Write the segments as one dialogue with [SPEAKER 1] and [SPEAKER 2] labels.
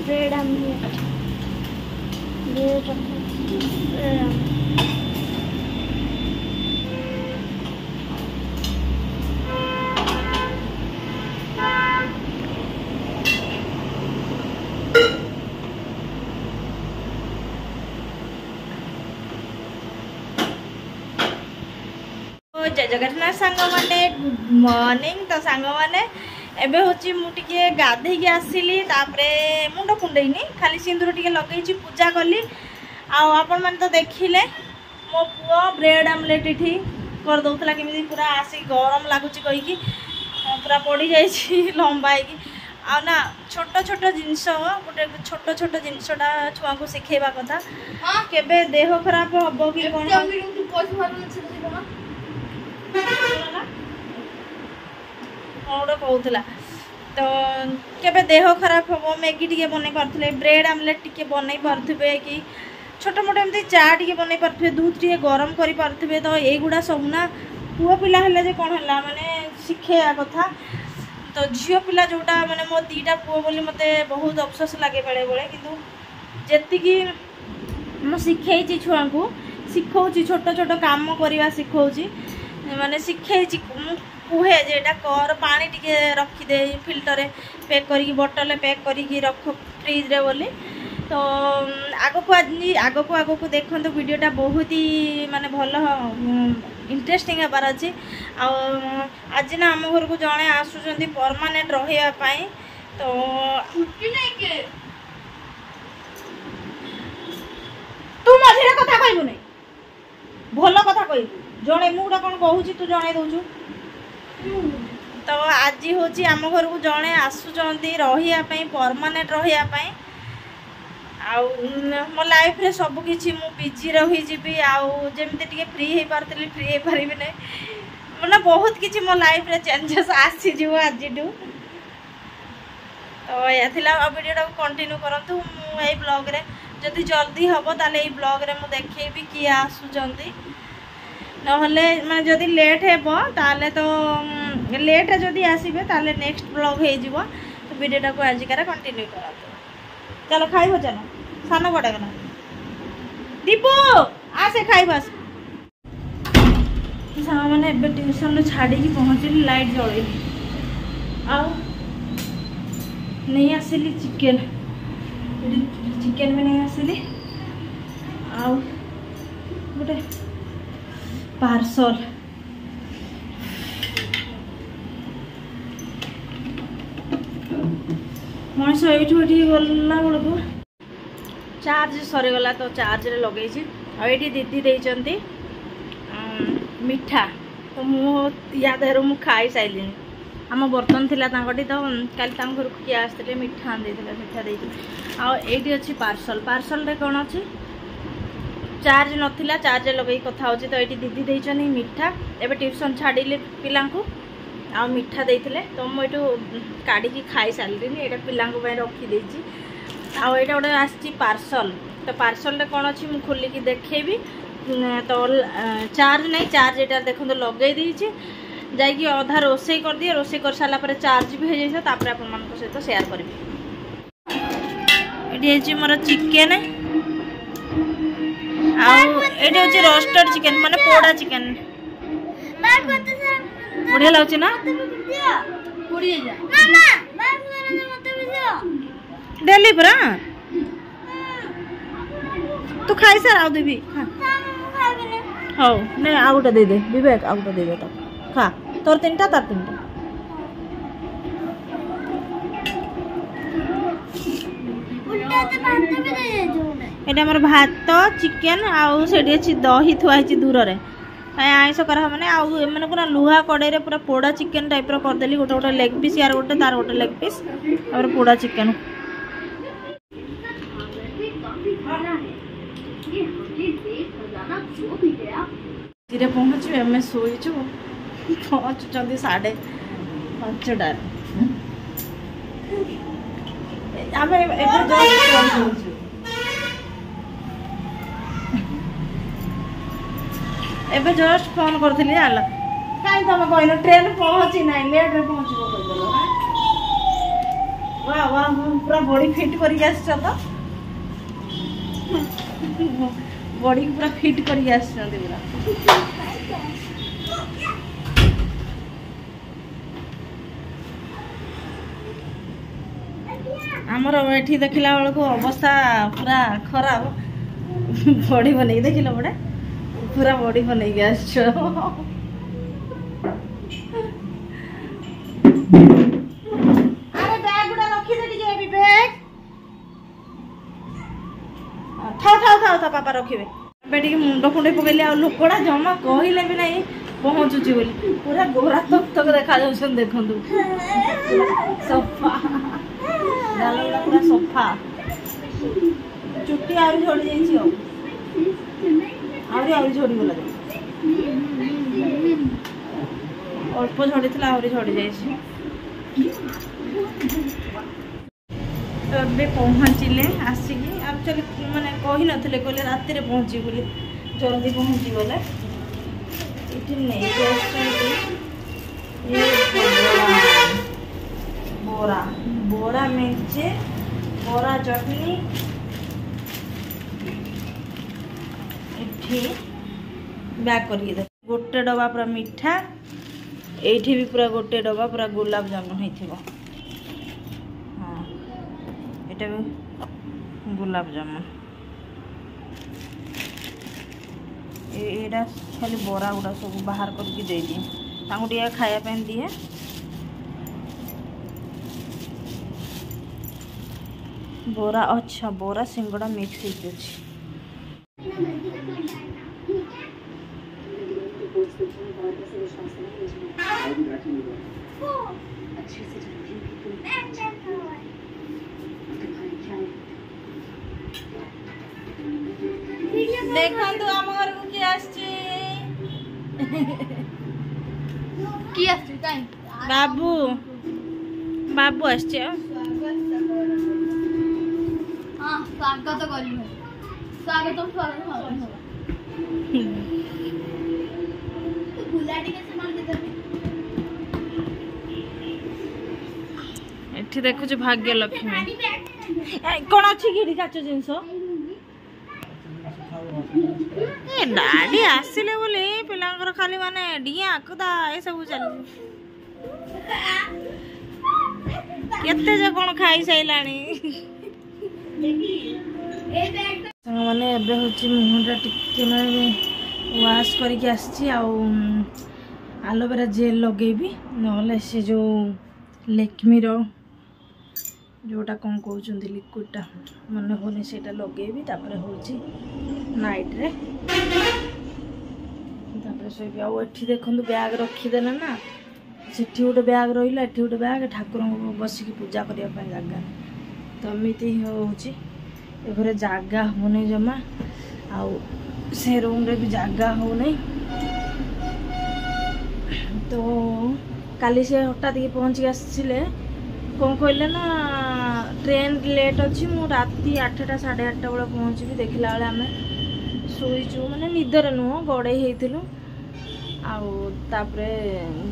[SPEAKER 1] Bread omelette
[SPEAKER 2] जय जगन्नाथ सांग मैंने गुड मॉर्निंग तो सांग मैंने एबे होची मु टिके गाधे के आसिली तापरे मुंड कुंडेनी खाली सिंदूर टिके लगेची पूजा कली आपण मन तो देखिले मो पुओ ब्रेड आमलेट इठी कर दउतला केमिति पूरा आसी गरम लागुची कहि कि पूरा पड़ी जाइछि लंबाई कि आ ना छोट छोट जिंस गोटे छोट छोट जिनसटा छुआ को सिखेबा कथा केबे देह खराब हबो कि कोन गोटे कहला तो केबे देह खराब हम मैगी टी बन पारे ब्रेड आमलेट टी बन पारे कि छोट मोट एमती चा टी बन पारे दूध टी गरम कर पारे तो युवा सब ना पुओ पिला है कौन है माने शिखेया कथा तो झील पिला जोटा माने मो दीटा पुओ बोली मते बहुत अफसोस लगे बेले बेले कि जी मु शिखे छुआ को शिखौची छोट छोट काम करवा शिखौची माने शिखे कुहे जे कर पानी टिके रखीदे फिल्टर पैक करी बोतल पैक करी रख फ्रिज रे बोली तो आग को देखो वीडियोटा बहुत ही माने भल इंटरेस्टिंग हबार अच्छे आज ना आम घर को जड़े आसुँच परमानेंट रही तो तू मझे कथा कहबू नहीं भल कथा कहबू जड़े मुझे कौन कहूँ तू जड़े दौचु तो आज हूँ आम घर को जड़े आसुँच रही परमानेंट रही मो लाइफ रे सब किसी मु बिजी रही आमती टे फ्री हो पार्ली फ्री हो पारि नहीं मैंने बहुत किसी मो लाइफ रे चेंजेस आसीज आज तो यह वीडियो कंटिन्यू करूँ मुझे ब्लॉग रे जदि जल्दी हम ताले ये ब्लॉग रे मु देखेबी किए आसुचंती नहले मैं जदि लेट हेबो ताले तो लेट जदि आसीबे ताले नेक्स्ट ब्लॉग हो जिवो तो वीडियोटा को आजिकार कंटिन्यू करतो चलो खाइबो चलो सानो बड़ा गला दीपू आसे खाइबस सामा माने एबे ट्यूशन छाड़ी की पहुंचली लाइट जळे आ नहीं आसिली चिकन चिकन भी नहीं आसिली आ गोटे पार्सल मनीष ये गला बेलू चार्ज सरीगला तो चार्ज रे लगे ये दीदी देती मिठा तो या देहर मु खाई सारे आम बर्तन थी तो काली घर को किए आसते मिठा मिठा देती अच्छी पार्सल पार्सल रे कौन अच्छी चार्ज नथिला चार्ज लगे कथा होची तो ये दीदी देती मिठा एबे ट्यूशन छाड़िले पिला आ मिठा देते तो मुझे काढ़ी खाई सारे ये पिला रखी आईटा गोटे आसी पार्सल तो पार्सल रे कौन अच्छी मुझे खोलिकी देखेबी तो चार्ज नहीं चार्ज ये देखो लगे जाकि अधा रोसे कर दिए रोसे कर सारा पर चार्ज भी हो जाए आपण सहित शेयर करी ये मोर चिकेन आटे हूँ रोस्टेड चिकेन माने पोड़ा चिकेन बढ़िया लगुच ना डेली पूरा तू खाई सार आउ देवी हाँ नहीं आउ गोटे दे दे विवेक आउ गोटे दे तो खा तोर तीनटा तार तीनटा ये मोर भात चिकेन आउ से दही थुआई दूर रे आईस करा मैंने मैंने पूरा लुहा कड़े पूरा पोड़ा चिकेन टाइप करदेली गोटे गोटे लेग पीस यार गोटे तार गोटे लेग पीस और पोड़ा चिकेन पहुँचू आम शोचु पहुँचुं 5:30 आम एबे जस्ट फोन करथली जान कहीं तुम कहन ट्रेन पहुँची ना लेट रे पहुँचब कहदेल वाह वाह पूरा बॉडी फिट करके आस तो बॉडी पूरा फिट करके आस पूरा आमर ये देखला बेलू अवस्था पूरा खराब बॉडी बन देख बड़े पूरा बॉडी बन आस पापा रखिए मुंड फुंडे पकड़े आ लोकड़ा जमा कहले भी नहीं पहुँचुची बोली पूरा गोरा तक तक देखा देखु सफा गाल गुड़ा पूरा सफा चुट्टी आहरी झड़ी आहरी झड़ी गला अल्प झड़ी थी आहरी झड़ी जाए पहुँचले आसिक एक्चुअली मैंने कही नथिले कहले राति पहुँची बोली जल्दी पहुँची गले बोरा बोरा मेचे बोरा चटनी बैग करके गोटे डबा पूरा मिठा ये भी पूरा गोटे डबा पूरा गुलाब जामुन होता हाँ ये भी गुलाब जामुन एटा खाली बरा गुड़ा सब बाहर करके दे दिए टे खायापी दिए बोरा अच्छा बोरा सिंगड़ा मिक्स होती अच्छी देखो तो आम घर को किए बाबू बाबू आसचे
[SPEAKER 1] स्वागत करी स्वागत
[SPEAKER 2] एठी देखु भाग्य लक्ष्मी कौन अच्छी कि काच जिनस डाडी आसिले बोली पिलांकर खाली माने डिया आकुदा ए सब चल केते जे कोन खाई सैलानी मैंने एबे होची मुहटा टिके माने वाश करके आसी आलोवेरा जेल लगेबी नहले से जो लेक्मी रो जोटा कौन कहते लिक्विडटा मन होनी से लगेबी तापर होची नाइट रे तापर सोबी आ एठी देखंतु बैग रखीदेले ना सेठी गोटे बैग रहिला एठी गोटे बैग ठाकुर बसिकी पूजा करिया पय जागा तो एमती होची ए घरे जागा होने जमा आउ से रूम रे भी जागा हो नहीं तो काली से हठात के पहुँच के आसले कौन कहले ना ट्रेन लेट अच्छी मु राति 8टा 8:30 बेले पहुँची देखला बेले आम शोचु माने निदर नुह गड़े होइतिलु आउे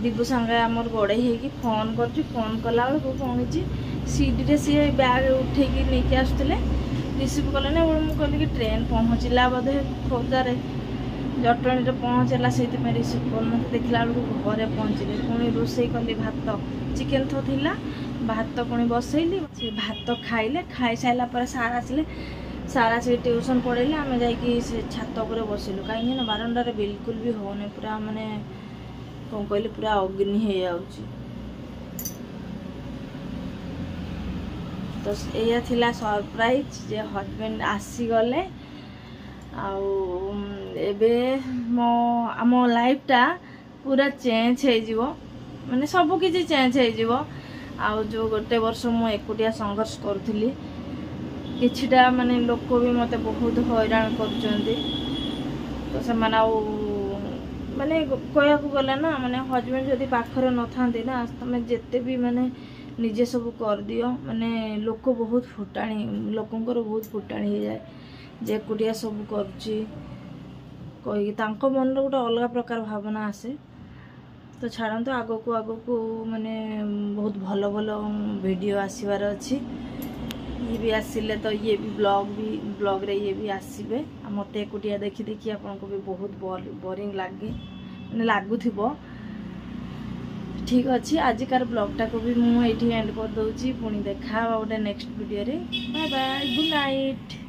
[SPEAKER 2] दिबू सांगे आमर गड़े होगी फोन कर फोन कला बेलू कौन सीडी सी बैग उठे नहीं आसुले रिसीव कले ना मुझे कहली कि ट्रेन पहुँचला बोधे खोर्धार जटणी पहुँचला से रिसीव कर देखला बेलू घरे पहुँचले पुणी रोसे कली भात चिकेन थो थिला भात पुणी बसैली से भात खाइले खाई सारा पर सार आसिले सारा से ट्यूशन पढ़ेले आम जा छात पर बसिलु कहीं ना बारंडार बिल्कुल भी होने पूरा माने कौन कहले पूरा अग्नि हो जाउची तो या थिला सरप्राइज जे हस्बैंड आसी गले आबे मो आम लाइफटा पूरा चेंज हो माने सब किसी चेंज हो जो गोटे वर्ष मु एकुटिया संघर्ष करुली किछिटा माने लोक भी मते बहुत हैरान करचंदी तो से माने कहया को गला ना माने हस्बैंड जदि पाखरे न थांती ना तुम जेते भी माने निजे सब कर दियो माने लोक बहुत फुटाणी लोकंकर बहुत फुटाणी हो जाए जे एकुटिया सब करुची कही तांको मन गोटे अलग प्रकार भावना आसे तो छाड़ू आग को माने बहुत भल भल वीडियो आसबार अच्छी ये भी आसिले तो ये भी ब्लॉग रे ये भी आसबे मत एकुटिया देखी देखी आपको भी बहुत बोरिंग लगे मैंने लगुव ठीक अच्छे आजिकार ब्लॉगटा को भी मुझे एंड कर दूसरी पुणी देखा गोटे नेक्स्ट वीडियो रे बाय बाय गुड नाइट।